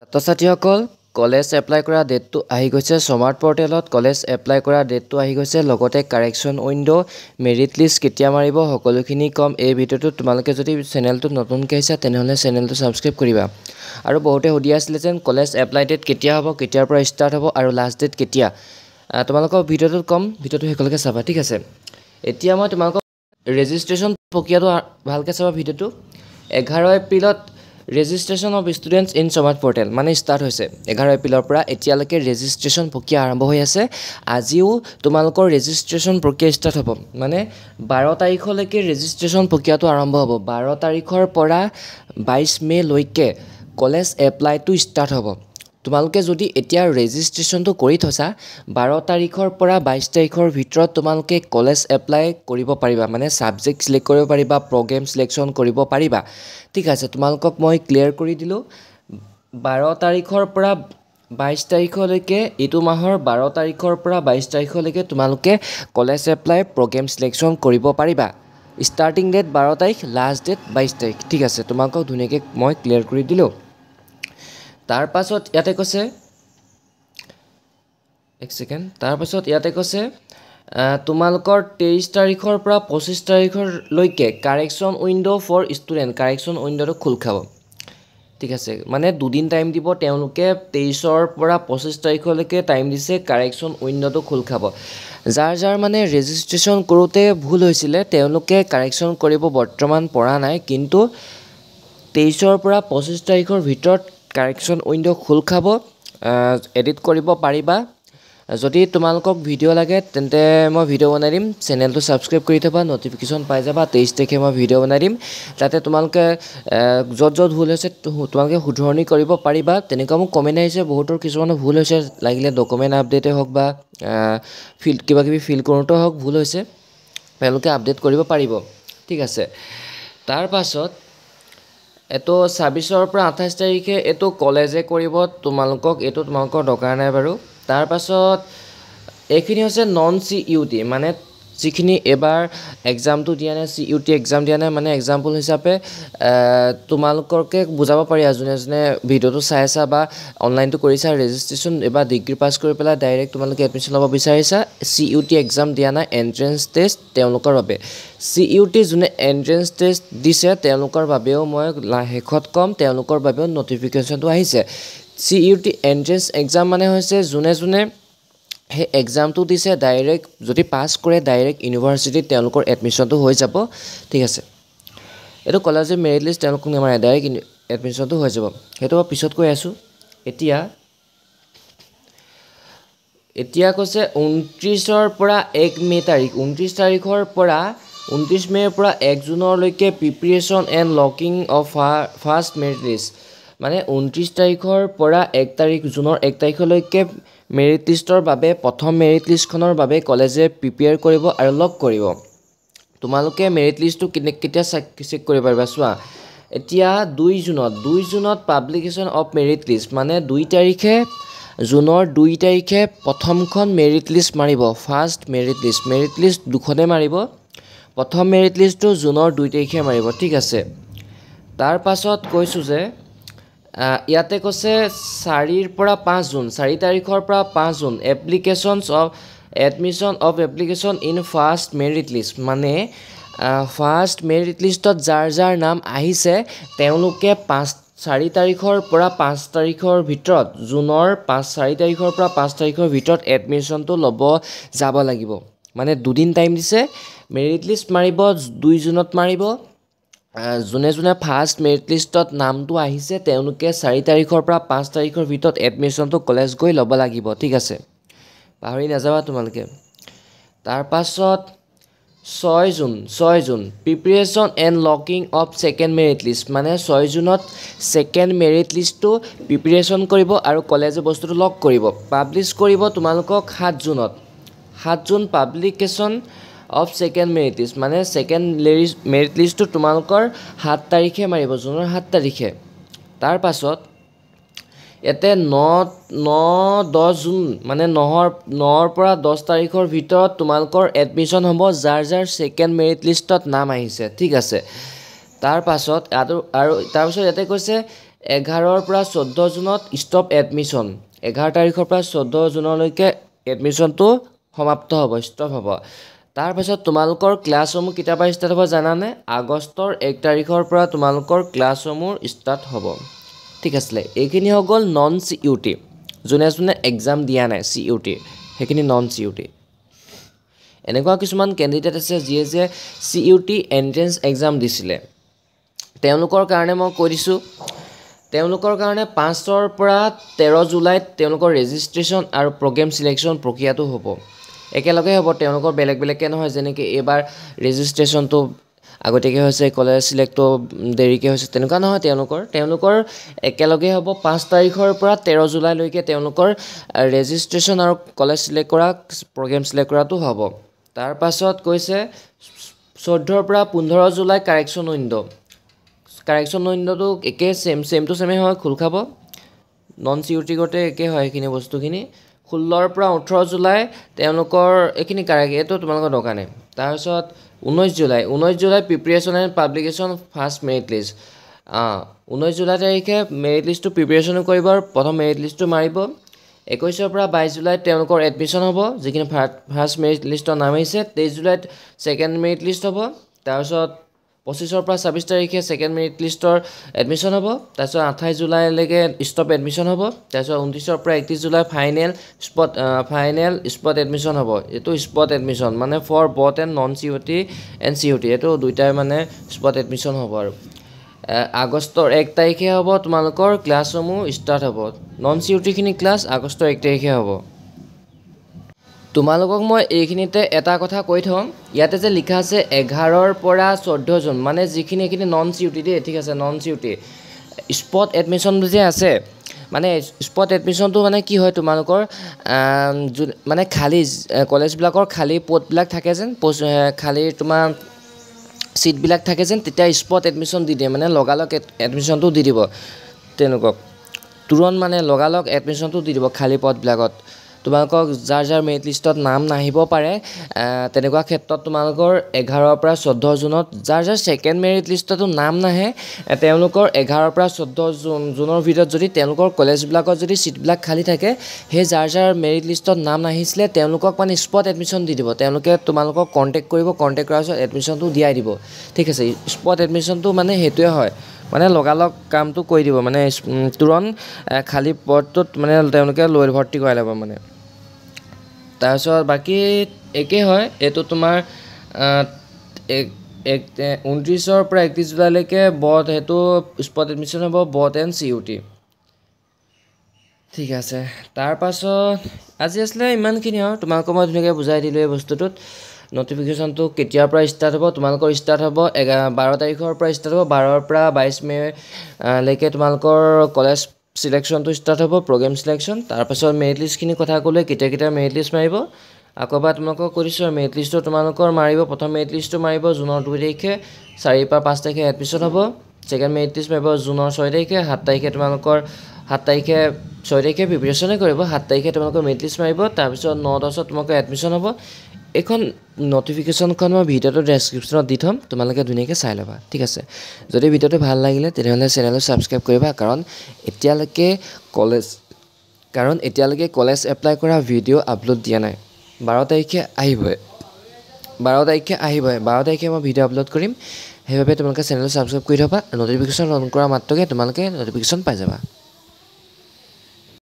ছাত্ৰ-ছাত্ৰীসকল college apply কৰা ডেটটো আহি গৈছে স্মাৰ্ট পৰ্টেলত কলেজ এপ্লাই কৰা ডেটটো আহি গৈছে লগতে কাৰেকশ্যন উইন্ডো মেৰিট লিষ্ট কেতিয়া মাৰিব সকলোখিনি কম এই ভিডিঅ'টোত তোমালোকে যদি চেনেলটো নতুনকৈ আহিছা তেনেহ'লে চেনেলটো ছাবস্ক্ৰাইব কৰিবা আৰু বহুতে সুধি আছিলে যেন কলেজ এপ্লাই ডেট কেতিয়া হ'ব কেতিয়াৰ পৰা ষ্টাৰ্ট হ'ব আৰু লাষ্ট ডেট কেতিয়া তোমালোকক ভিডিঅ'টোত কম ভিডিঅ'টো শেষলৈকে চাবা ঠিক আছে এতিয়া মই তোমালোকক ৰেজিষ্ট্ৰেশ্যন প্ৰক্ৰিয়াটো ভালকৈ চাবা ভিডিঅ'টো 11 এপ্ৰিলত registration of students in smart portal মানে ষ্টাৰ্ট হৈছে 11 এপ্ৰিলৰ পৰা এতিয়ালৈকে ৰেজিষ্ট্ৰেশ্যন প্ৰক্ৰিয়া আৰম্ভ হৈ আছে আজিও তোমালোকৰ ৰেজিষ্ট্ৰেশ্যন প্ৰক্ৰিয়া ষ্টাৰ্ট হ'ব মানে 12 তাৰিখলৈকে ৰেজিষ্ট্ৰেশ্যন প্ৰক্ৰিয়াটো আৰম্ভ হ'ব 12 তাৰিখৰ পৰা 22 মে লৈকে কলেজ এপ্লাইটো ষ্টাৰ্ট হ'ব তোমালোকে যদি এতিয়া ৰেজিষ্ট্ৰেশ্যনটো কৰি থৈছা 12 তাৰিখৰ পৰা 22 তাৰিখৰ ভিতৰত তোমালোকে কলেজ এপ্লাই কৰিব পাৰিবা মানে সাবজেক্ট সিলেক্ট কৰিব পাৰিবা প্ৰগ্ৰাম সিলেকশ্যন কৰিব পাৰিবা ঠিক আছে তোমালোকক মই ক্লিয়াৰ কৰি দিলোঁ 12 তাৰিখৰ পৰা 22 তাৰিখলৈকে এইটো মাহৰ 12 তাৰিখৰ পৰা 22 তাৰিখলৈকে তোমালোকে কলেজ এপ্লাই প্ৰগ্ৰাম সিলেকশ্যন কৰিব পাৰিবা ষ্টাৰ্টিং ডেট 12 তাৰিখ লাষ্ট ডেট 22 তাৰিখ ঠিক আছে তোমালোকক ধুনীয়াকৈ মই ক্লিয়াৰ কৰি দিলোঁ তাৰ পাছত ইয়াতে কৈছে এক সেকেন্ড তাৰ পাছত ইয়াতে কৈছে তোমালোকৰ 23 তাৰিখৰ পৰা 25 তাৰিখলৈকে correction window for student correction উইন্ডোটো খোল খাব ঠিক আছে মানে দুদিন টাইম দিব তেওঁলোকে 23ৰ পৰা 25 তাৰিখলৈকে টাইম দিছে কাৰেকশ্যন উইন্ডোটো খোল খাব যাৰ মানে ৰেজিষ্ট্ৰেশ্যন কৰোঁতে ভুল হৈছিলে তেওঁলোকে কাৰেকশ্যন কৰিব বৰ্তমান পৰা নাই কিন্তু 23ৰ পৰা 25 তাৰিখৰ ভিতৰত কাৰেকশ্যন উইন্ডো খোল খাব এডিট কৰিব পাৰিবা যদি তোমালোকক ভিডিও লাগে তেন্তে মই ভিডিও বনাই দিম চেনেলটো সাবস্ক্ৰাইব কৰি থবা নটিফিকেশন পাই যাবা 23 তাৰিখে মই ভিডিও বনাই দিম যাতে তোমালোকে যত ভুল হৈছে তোমালোকে শুধৰণি কৰিব পাৰিবা তেনেকুৱা মোক কমেন্ট আহিছে বহুতৰ কিছুমান ভুল হৈছে লাগিলে ডকুমেন্ট আপডেটে হওক বা ফিল কিবা কিবি ফিল কৰোঁতে হওক ভুল হৈছে তেওঁলোকে আপডেট কৰিব পাৰিব ঠিক আছে তাৰ পাছত এটো 26ৰ পৰা 28 তাৰিখে এটো কলেজে কৰিব তোমালোকক এটো তোমালোকৰ দৰকাৰ নাই বাৰু তাৰ পাছত এইখিনি হৈছে নন সিইউটি মানে যিখিনি এবাৰ এক্সামটো দিয়া নাই সিইউটি এক্সাম দিয়া নাই মানে এক্সাম্পল হিচাপে তোমালোকৰকে বুজাব পাৰি আজনে ভিডিওটো চাইছা বা অনলাইনটো কৰিছা ৰেজিষ্ট্ৰেশ্যন এবাৰ ডিগ্ৰী পাস কৰি পেলাই ডাইৰেক্ট তোমালোকে এডমিশন ল'ব বিচাৰিছা সিইউটি এক্সাম দিয়া নাই এন্ট্ৰেন্স টেষ্ট তেওঁলোকৰ বাবে সিইউটি যোনে এন্ট্ৰেন্স টেষ্ট দিছে তেওঁলোকৰ বাবেও মই শেষত কম তেওঁলোকৰ বাবেও নটিফিকেশনটো আহিছে সিইউটি এন্ট্ৰেন্স এক্সাম মানে হৈছে যোনে হে এক্সামটো দিছে ডাইৰেক্ট যদি পাস কৰে ডাইৰেক্ট ইউনিভাৰ্সিটিত তেওঁলোকৰ এডমিশনটো হৈ যাব ঠিক আছে এটো কলেজে মেৰিট লিষ্ট তেওঁলোকক নেমাৰে ডাইৰেক্ট এডমিশনটো হৈ যাব হেতু পিছত কৈ আছো এতিয়া কৈছে 29ৰ পৰা 1 মে তাৰিখ 29 তাৰিখৰ পৰা 29 মেৰ পৰা 1 জুনলৈকে preparation and locking of first merit list মানে 29 তাৰিখৰ পৰা 1 তাৰিখ জুনৰ 1 তাৰিখলৈকে মেৰিট লিষ্টৰ বাবে প্ৰথম মেৰিট লিষ্টখনৰ বাবে কলেজে প্ৰিপেয়াৰ কৰিব আৰু লক কৰিব তোমালোকে মেৰিট লিষ্টটো কেতিয়া চেক কৰিব পাৰিবা চোৱা এতিয়া 2 জুনত পাবলিকেশন অফ মেৰিট লিষ্ট মানে 2 তাৰিখে জুনৰ 2 তাৰিখে প্ৰথমখন মেৰিট লিষ্ট মাৰিব ফাৰ্ষ্ট মেৰিট লিষ্ট দুখনে মাৰিব প্ৰথম মেৰিট লিষ্টটো জুনৰ 2 তাৰিখে মাৰিব ঠিক আছে তাৰ পাছত কৈছো যে ইয়াতে কৈছে 4ৰ পৰা 5 জুন 4 তাৰিখৰ পৰা 5 June applications of admission of application in first merit list মানে ফাৰ্ষ্ট মেৰিট লিষ্টত যাৰ নাম আহিছে তেওঁলোকে 4 তাৰিখৰ পৰা 5 তাৰিখৰ ভিতৰত জুনৰ 4 তাৰিখৰ পৰা 5 তাৰিখৰ ভিতৰত এডমিশনটো ল'ব যাব লাগিব মানে দুদিন টাইম দিছে মেৰিট লিষ্ট মাৰিব 2 জুনত মাৰিব যোনে ফাৰ্ষ্ট মেৰিট লিষ্টত নামটো আহিছে তেওঁলোকে 4 তাৰিখৰ পৰা 5 তাৰিখৰ ভিতৰত এডমিশনটো কলেজ গৈ ল'ব লাগিব ঠিক আছে পাহৰি নাযাবা তোমালোকে তাৰ পাছত 6 June preparation and locking of second merit list মানে 6 জুনত সেকেন্ড মেৰিট লিষ্টটো প্ৰিপাৰেচন কৰিব আৰু কলেজে বস্তুটো লক কৰিব পাবলিশ কৰিব তোমালোকক 7 June publication of second merit list মানে সেকেন্ড মেৰিট লিষ্টটো তোমালোকৰ 7 তাৰিখে মাৰিব জুনৰ 7 তাৰিখে তাৰ পাছত এতে 9-10 জুন মানে 9ৰ পৰা 10 তাৰিখৰ ভিতৰত তোমালোকৰ এডমিশন হ'ব যাৰ সেকেন্ড মেৰিট লিষ্টত নাম আহিছে ঠিক আছে তাৰ পাছত আৰু তাৰ পাছত ইয়াতে কৈছে 11ৰ পৰা 14 জুনত ষ্টপ এডমিশ্যন 11 তাৰিখৰ পৰা 14 জুনলৈকে এডমিশ্যনটো সমাপ্ত হ'ব ষ্টপ হ'ব তাৰপিছত তোমালোকৰ ক্লাছসমূহ কেতিয়াৰ পৰা ষ্টাৰ্ট হ'ব জানানে আগষ্টৰ 1 তাৰিখৰ পৰা তোমালোকৰ ক্লাছসমূহ ষ্টাৰ্ট হ'ব ঠিক আছে এইখিনি হৈ গ'ল নন চিইউটি যোনে যোনে এক্সাম দিয়া নাই চিইউটি সেইখিনি নন চিইউটি এনেকুৱা কিছুমান কেণ্ডিডেট আছে যিয়ে যে চিইউটি এন্ট্ৰেন্স এক্সাম দিছিলে তেওঁলোকৰ কাৰণে মই কৈ দিছোঁ তেওঁলোকৰ কাৰণে 5ৰ পৰা 13 জুলাইত তেওঁলোকৰ ৰেজিষ্ট্ৰেশ্যন আৰু প্ৰগ্ৰেম সিলেকশ্যন প্ৰক্ৰিয়াটো হ'ব একেলগে হ'ব তেওঁলোকৰ বেলেগ বেলেগকৈ নহয় যেনেকৈ এবাৰ ৰেজিষ্ট্ৰেশ্যনটো আগতীয়াকৈ হৈছে কলেজ সিলেক্টটো দেৰিকৈ হৈছে তেনেকুৱা নহয় তেওঁলোকৰ একেলগে হ'ব 5 তাৰিখৰ পৰা 13 জুলাইলৈকে তেওঁলোকৰ ৰেজিষ্ট্ৰেশ্যন আৰু কলেজ সিলেক্ট কৰা প্ৰগ্ৰেম সিলেক্ট কৰাটো হ'ব তাৰ পাছত কৈছে 14ৰ পৰা 15 জুলাই কাৰেকশ্যন উইণ্ডোটো একে সেম টু সেমে হয় খোল খাব নন চিইউটি গতে একে হয় এইখিনি বস্তুখিনি 16ৰ পৰা 18 জুলাই তেওঁলোকৰ এইখিনি এইটো তোমালোকৰ দৰকাৰ নাই তাৰপিছত 19 July preparation and publication first merit list 19 July তাৰিখে মেৰিট লিষ্টটো প্ৰিপাৰেশ্যন কৰিব আৰু প্ৰথম মেৰিট লিষ্টটো মাৰিব 21ৰ পৰা 22 জুলাইত তেওঁলোকৰ এডমিশ্যন হ'ব যিখিনি ফাৰ্ষ্ট মেৰিট লিষ্টৰ নাম আহিছে 23 জুলাইত ছেকেণ্ড মেৰিট লিষ্ট হ'ব তাৰপিছত 25ৰ পৰা 26 তাৰিখে ছেকেণ্ড মেৰিট লিষ্টৰ এডমিশ্যন হ'ব তাৰপিছত 28 জুলাইলৈকে ষ্টপ এডমিশ্যন হ'ব তাৰপিছত 29ৰ পৰা 31 জুলাই ফাইনেল স্পট এডমিশ্যন হ'ব এইটো স্পট এডমিশ্যন মানে for both and non CUET and CUET এইটো দুইটাই মানে স্পট এডমিশ্যন হ'ব আৰু আগষ্টৰ 1 তাৰিখে হ'ব তোমালোকৰ ক্লাছসমূহ ষ্টাৰ্ট হ'ব নন চিইউটিখিনি ক্লাছ আগষ্টৰ 1 তাৰিখে হ'ব তোমালোকক মই এইখিনিতে এটা কথা কৈ থওঁ ইয়াতে যে লিখা আছে 11ৰ পৰা 14 জুন মানে যিখিনি এইখিনি নন চিইউটি দেই ঠিক আছে নন চিইউটি স্পট এডমিশ্যন যে আছে মানে স্পট এডমিশ্যনটো মানে কি হয় তোমালোকৰ মানে খালী কলেজবিলাকৰ খালী পদবিলাক থাকে যেন খালী তোমাৰ সিটবিলাক থাকে যেন তেতিয়া স্পট এডমিশ্যন দি দিয়ে মানে লগালগ এডমিশ্যনটো দি দিব তেওঁলোকক তুৰন্ত মানে লগালগ এডমিশ্যনটো দি দিব খালী পদবিলাকত তোমালোকক যাৰ মেৰিট লিষ্টত নাম নাহিব পাৰে তেনেকুৱা ক্ষেত্ৰত তোমালোকৰ 11ৰ পৰা 14 জুনত যাৰ ছেকেণ্ড মেৰিট লিষ্টতো নাম নাহে তেওঁলোকৰ 11ৰ পৰা 14 জুনৰ ভিতৰত যদি তেওঁলোকৰ কলেজবিলাকত যদি সিটবিলাক খালী থাকে সেই যাৰ মেৰিট লিষ্টত নাম নাহিছিলে তেওঁলোকক মানে স্পট এডমিশ্যন দি দিব তেওঁলোকে তোমালোকক কণ্টেক্ট কৰিব কণ্টেক্ট কৰাৰ পিছত এডমিশ্যনটো দিয়াই দিব ঠিক আছে স্পট এডমিশ্যনটো মানে সেইটোৱে হয় মানে লগালগ কামটো কৰি দিব মানে তুৰন্ত খালী পদটোত মানে তেওঁলোকে লৈ ভৰ্তি কৰাই ল'ব মানে তাৰপিছত বাকী একে হয় এইটো তোমাৰ 29ৰ পৰা 31 জুলাইলৈকে বথ সেইটো স্পট এডমিশ্যন হ'ব বথ এণ্ড চিইউটি ঠিক আছে তাৰপাছত আজি আছিলে ইমানখিনি আৰু তোমালোকক মই ধুনীয়াকৈ বুজাই দিলোঁ এই বস্তুটোত নটিফিকেশ্যনটো কেতিয়াৰ পৰা ষ্টাৰ্ট হ'ব তোমালোকৰ ষ্টাৰ্ট হ'ব 12 তাৰিখৰ পৰা ষ্টাৰ্ট হ'ব 12ৰ পৰা 22 মেলৈকে তোমালোকৰ কলেজ সিলেকশ্যনটো ষ্টাৰ্ট হ'ব প্ৰগ্ৰেম সিলেকশ্যন তাৰপাছত মেৰিট লিষ্টখিনি কথা ক'লে কেতিয়া মেৰিট লিষ্ট মাৰিব আকৌ এবাৰ তোমালোকক কৈ দিছোঁ মেৰিট লিষ্টটো তোমালোকৰ মাৰিব প্ৰথম মেৰিট লিষ্টটো মাৰিব জুনৰ 2 তাৰিখে 4 পৰা 5 তাৰিখে এডমিশ্যন হ'ব ছেকেণ্ড মেৰিট লিষ্ট মাৰিব জুনৰ 6 তাৰিখে 7 তাৰিখে তোমালোকৰ 6 তাৰিখে প্ৰিপাৰেশ্যনে কৰিব 7 তাৰিখে তোমালোকৰ মেৰিট লিষ্ট মাৰিব তাৰপিছত 9-10ত তোমালোকৰ এডমিশ্যন হ'ব এখন নটিফিকেশ্যনখন মই ভিডিঅ'টো ডেছক্ৰিপশ্যনত দি থ'ম তোমালোকে ধুনীয়াকৈ চাই ল'বা ঠিক আছে যদি ভিডিঅ'টো ভাল লাগিলে তেনেহ'লে চেনেলটো ছাবস্ক্ৰাইব কৰিবা কাৰণ এতিয়ালৈকে কলেজ এপ্লাই কৰা ভিডিঅ' আপলোড দিয়া নাই 12 তাৰিখে আহিবই 12 তাৰিখে মই ভিডিঅ' আপলোড কৰিম সেইবাবে তোমালোকে চেনেলটো ছাবস্ক্ৰাইব কৰি থ'বা নটিফিকেশ্যন অন কৰা মাত্ৰকে তোমালোকে নটিফিকেশ্যন পাই যাবা